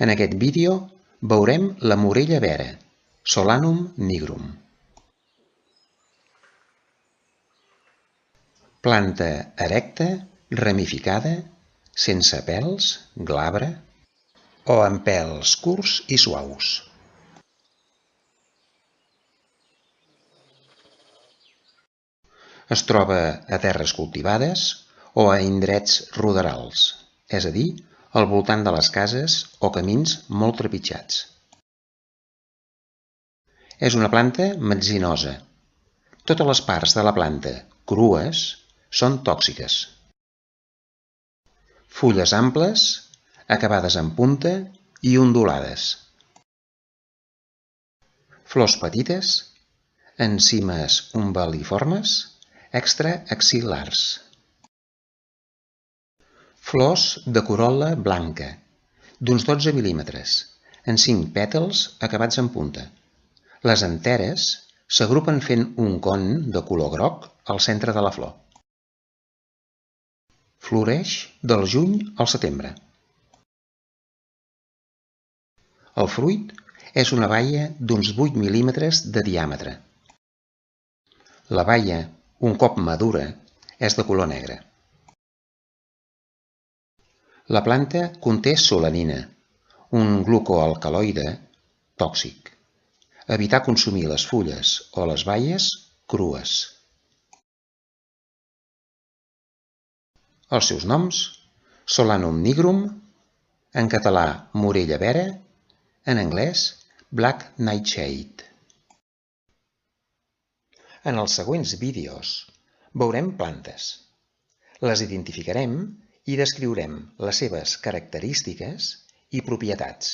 En aquest vídeo veurem la morella vera, Solanum nigrum. Planta erecta, ramificada, sense pèls, glabra o amb pèls curts i suaus. Es troba a terres cultivades o a indrets ruderals, és a dir, al voltant de les cases o camins molt trepitjats. És una planta metzinosa. Totes les parts de la planta crues són tòxiques. Fulles amples, acabades en punta i ondulades. Flors petites, en cimes umbel·liformes, extraaxil·lars. Flors de corol·la blanca, d'uns 12 mil·límetres, en 5 pètals acabats en punta. Les anteres s'agrupen fent un con de color groc al centre de la flor. Floreix del juny al setembre. El fruit és una baia d'uns 8 mil·límetres de diàmetre. La baia, un cop madura, és de color negre. La planta conté solanina, un glucoalcaloide tòxic. Evitar consumir les fulles o les baies crues. Els seus noms: Solanum nigrum, en català morella vera, en anglès black nightshade. En els següents vídeos veurem plantes. Les identificarem i descriurem les seves característiques i propietats.